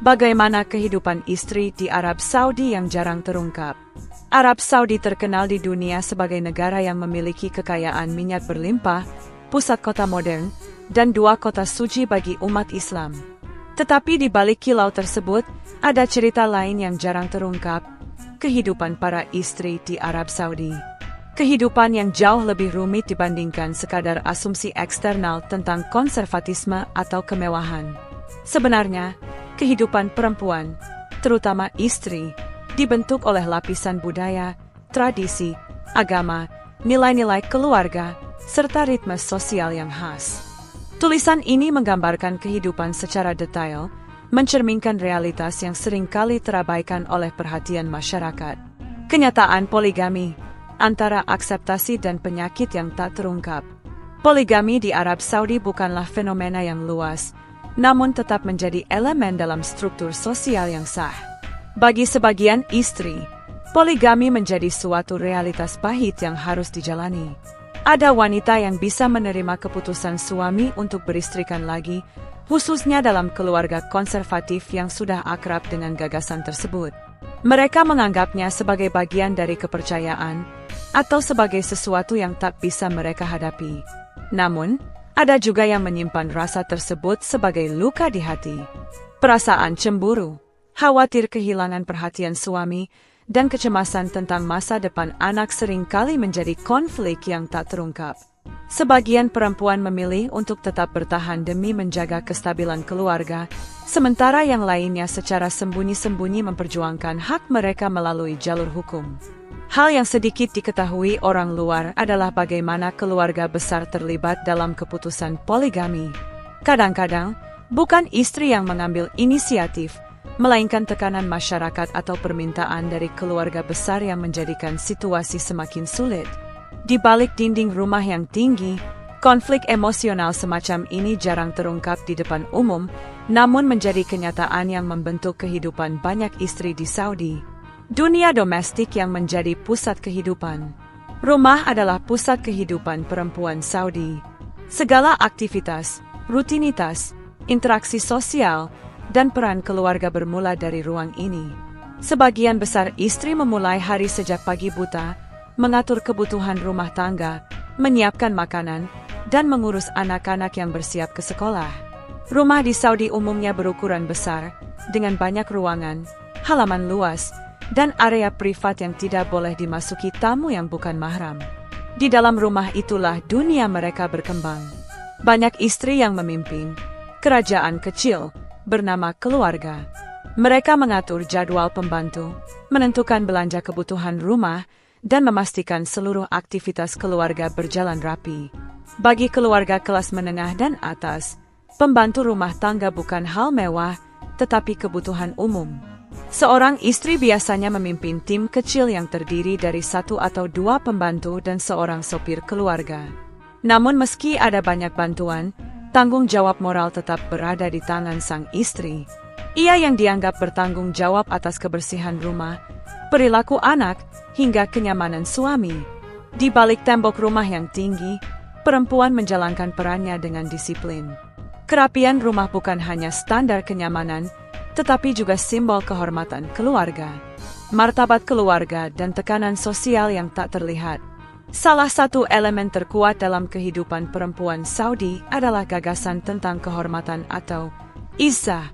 Bagaimana kehidupan istri di Arab Saudi yang jarang terungkap? Arab Saudi terkenal di dunia sebagai negara yang memiliki kekayaan minyak berlimpah, pusat kota modern, dan dua kota suci bagi umat Islam. Tetapi di balik kilau tersebut, ada cerita lain yang jarang terungkap, kehidupan para istri di Arab Saudi. Kehidupan yang jauh lebih rumit dibandingkan sekadar asumsi eksternal tentang konservatisme atau kemewahan. Sebenarnya, kehidupan perempuan, terutama istri, dibentuk oleh lapisan budaya, tradisi, agama, nilai-nilai keluarga, serta ritme sosial yang khas. Tulisan ini menggambarkan kehidupan secara detail, mencerminkan realitas yang seringkali terabaikan oleh perhatian masyarakat. Kenyataan poligami, antara akseptasi dan penyakit yang tak terungkap. Poligami di Arab Saudi bukanlah fenomena yang luas, namun tetap menjadi elemen dalam struktur sosial yang sah. Bagi sebagian istri, poligami menjadi suatu realitas pahit yang harus dijalani. Ada wanita yang bisa menerima keputusan suami untuk beristrikan lagi, khususnya dalam keluarga konservatif yang sudah akrab dengan gagasan tersebut. Mereka menganggapnya sebagai bagian dari kepercayaan, atau sebagai sesuatu yang tak bisa mereka hadapi. Namun, ada juga yang menyimpan rasa tersebut sebagai luka di hati. Perasaan cemburu, khawatir kehilangan perhatian suami, dan kecemasan tentang masa depan anak seringkali menjadi konflik yang tak terungkap. Sebagian perempuan memilih untuk tetap bertahan demi menjaga kestabilan keluarga, sementara yang lainnya secara sembunyi-sembunyi memperjuangkan hak mereka melalui jalur hukum. Hal yang sedikit diketahui orang luar adalah bagaimana keluarga besar terlibat dalam keputusan poligami. Kadang-kadang, bukan istri yang mengambil inisiatif, melainkan tekanan masyarakat atau permintaan dari keluarga besar yang menjadikan situasi semakin sulit. Di balik dinding rumah yang tinggi, konflik emosional semacam ini jarang terungkap di depan umum, namun menjadi kenyataan yang membentuk kehidupan banyak istri di Saudi. Dunia domestik yang menjadi pusat kehidupan. Rumah adalah pusat kehidupan perempuan Saudi. Segala aktivitas, rutinitas, interaksi sosial, dan peran keluarga bermula dari ruang ini. Sebagian besar istri memulai hari sejak pagi buta, mengatur kebutuhan rumah tangga, menyiapkan makanan, dan mengurus anak-anak yang bersiap ke sekolah. Rumah di Saudi umumnya berukuran besar, dengan banyak ruangan, halaman luas, dan area privat yang tidak boleh dimasuki tamu yang bukan mahram. Di dalam rumah itulah dunia mereka berkembang. Banyak istri yang memimpin kerajaan kecil bernama keluarga. Mereka mengatur jadwal pembantu, menentukan belanja kebutuhan rumah, dan memastikan seluruh aktivitas keluarga berjalan rapi. Bagi keluarga kelas menengah dan atas, pembantu rumah tangga bukan hal mewah, tetapi kebutuhan umum. Seorang istri biasanya memimpin tim kecil yang terdiri dari 1 atau 2 pembantu dan seorang sopir keluarga. Namun meski ada banyak bantuan, tanggung jawab moral tetap berada di tangan sang istri. Ia yang dianggap bertanggung jawab atas kebersihan rumah, perilaku anak, hingga kenyamanan suami. Di balik tembok rumah yang tinggi, perempuan menjalankan perannya dengan disiplin. Kerapian rumah bukan hanya standar kenyamanan, tetapi juga simbol kehormatan keluarga, martabat keluarga, dan tekanan sosial yang tak terlihat. Salah satu elemen terkuat dalam kehidupan perempuan Saudi adalah gagasan tentang kehormatan atau izzah.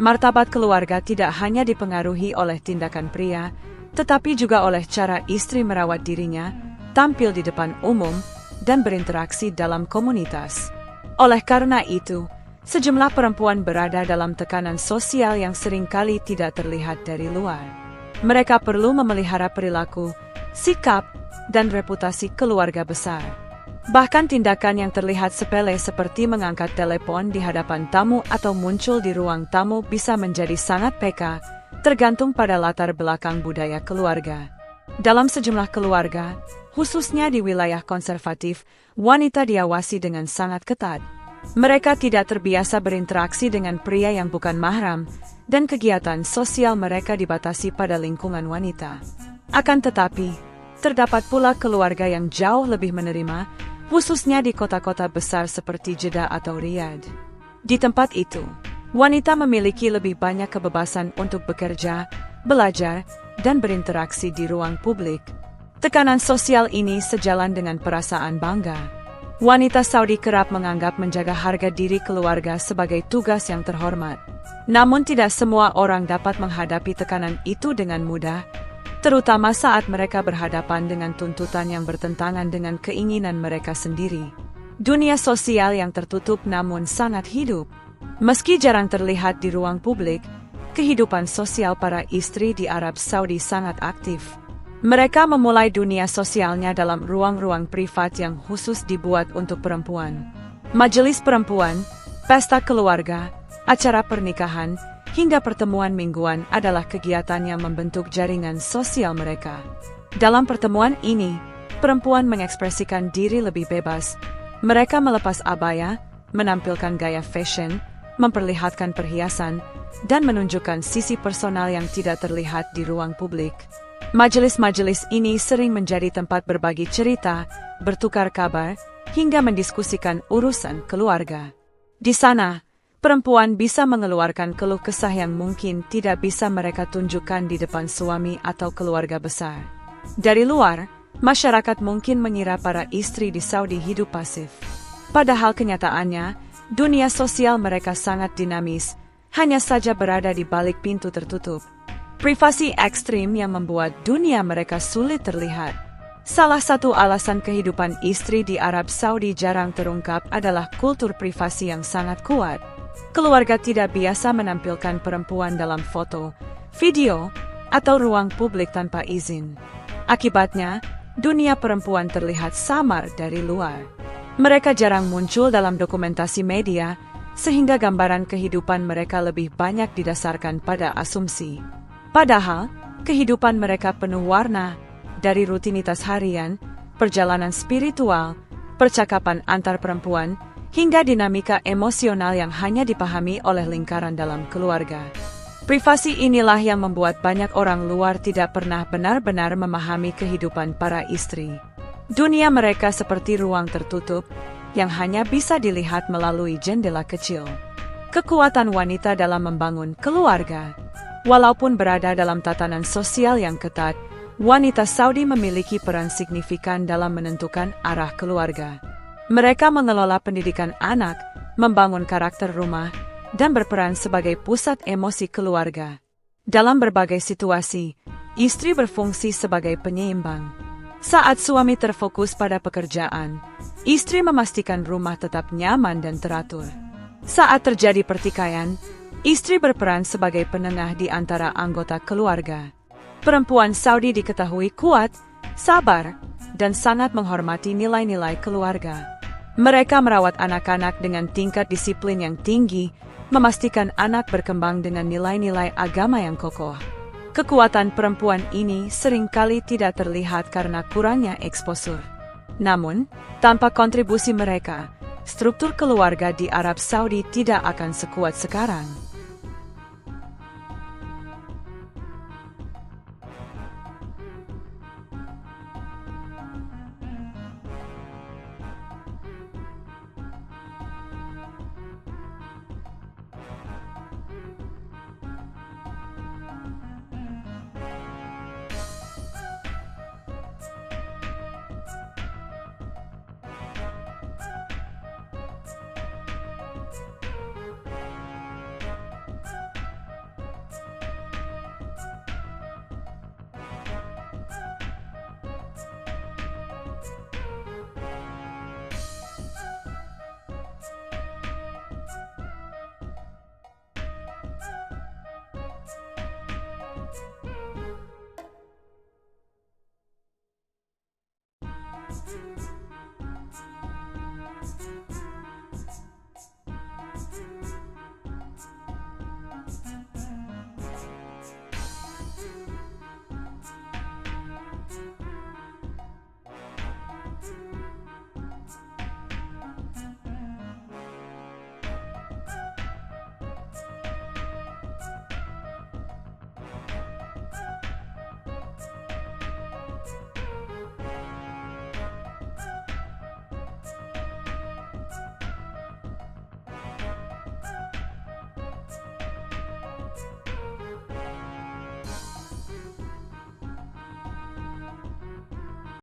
Martabat keluarga tidak hanya dipengaruhi oleh tindakan pria, tetapi juga oleh cara istri merawat dirinya, tampil di depan umum, dan berinteraksi dalam komunitas. Oleh karena itu, sejumlah perempuan berada dalam tekanan sosial yang seringkali tidak terlihat dari luar. Mereka perlu memelihara perilaku, sikap, dan reputasi keluarga besar. Bahkan tindakan yang terlihat sepele seperti mengangkat telepon di hadapan tamu atau muncul di ruang tamu bisa menjadi sangat peka, tergantung pada latar belakang budaya keluarga. Dalam sejumlah keluarga, khususnya di wilayah konservatif, wanita diawasi dengan sangat ketat. Mereka tidak terbiasa berinteraksi dengan pria yang bukan mahram, dan kegiatan sosial mereka dibatasi pada lingkungan wanita. Akan tetapi, terdapat pula keluarga yang jauh lebih menerima, khususnya di kota-kota besar seperti Jeddah atau Riyadh. Di tempat itu, Wanita memiliki lebih banyak kebebasan untuk bekerja, belajar, dan berinteraksi di ruang publik. Tekanan sosial ini sejalan dengan perasaan bangga. Wanita Saudi kerap menganggap menjaga harga diri keluarga sebagai tugas yang terhormat. Namun tidak semua orang dapat menghadapi tekanan itu dengan mudah, terutama saat mereka berhadapan dengan tuntutan yang bertentangan dengan keinginan mereka sendiri. Dunia sosial yang tertutup namun sangat hidup. Meski jarang terlihat di ruang publik, kehidupan sosial para istri di Arab Saudi sangat aktif. Mereka memulai dunia sosialnya dalam ruang-ruang privat yang khusus dibuat untuk perempuan. Majelis perempuan, pesta keluarga, acara pernikahan, hingga pertemuan mingguan adalah kegiatan yang membentuk jaringan sosial mereka. Dalam pertemuan ini, perempuan mengekspresikan diri lebih bebas. Mereka melepas abaya, menampilkan gaya fashion, memperlihatkan perhiasan, dan menunjukkan sisi personal yang tidak terlihat di ruang publik. Majelis-majelis ini sering menjadi tempat berbagi cerita, bertukar kabar, hingga mendiskusikan urusan keluarga. Di sana, perempuan bisa mengeluarkan keluh kesah yang mungkin tidak bisa mereka tunjukkan di depan suami atau keluarga besar. Dari luar, masyarakat mungkin mengira para istri di Saudi hidup pasif. Padahal kenyataannya, dunia sosial mereka sangat dinamis, hanya saja berada di balik pintu tertutup. Privasi ekstrim yang membuat dunia mereka sulit terlihat. Salah satu alasan kehidupan istri di Arab Saudi jarang terungkap adalah kultur privasi yang sangat kuat. Keluarga tidak biasa menampilkan perempuan dalam foto, video, atau ruang publik tanpa izin. Akibatnya, dunia perempuan terlihat samar dari luar. Mereka jarang muncul dalam dokumentasi media, sehingga gambaran kehidupan mereka lebih banyak didasarkan pada asumsi. Padahal, kehidupan mereka penuh warna, dari rutinitas harian, perjalanan spiritual, percakapan antar perempuan, hingga dinamika emosional yang hanya dipahami oleh lingkaran dalam keluarga. Privasi inilah yang membuat banyak orang luar tidak pernah benar-benar memahami kehidupan para istri. Dunia mereka seperti ruang tertutup, yang hanya bisa dilihat melalui jendela kecil. Kekuatan wanita dalam membangun keluarga. Walaupun berada dalam tatanan sosial yang ketat, wanita Saudi memiliki peran signifikan dalam menentukan arah keluarga. Mereka mengelola pendidikan anak, membangun karakter rumah, dan berperan sebagai pusat emosi keluarga. Dalam berbagai situasi, istri berfungsi sebagai penyeimbang. Saat suami terfokus pada pekerjaan, istri memastikan rumah tetap nyaman dan teratur. Saat terjadi pertikaian, istri berperan sebagai penengah di antara anggota keluarga. Perempuan Saudi diketahui kuat, sabar, dan sangat menghormati nilai-nilai keluarga. Mereka merawat anak-anak dengan tingkat disiplin yang tinggi, memastikan anak berkembang dengan nilai-nilai agama yang kokoh. Kekuatan perempuan ini seringkali tidak terlihat karena kurangnya eksposur. Namun, tanpa kontribusi mereka, struktur keluarga di Arab Saudi tidak akan sekuat sekarang.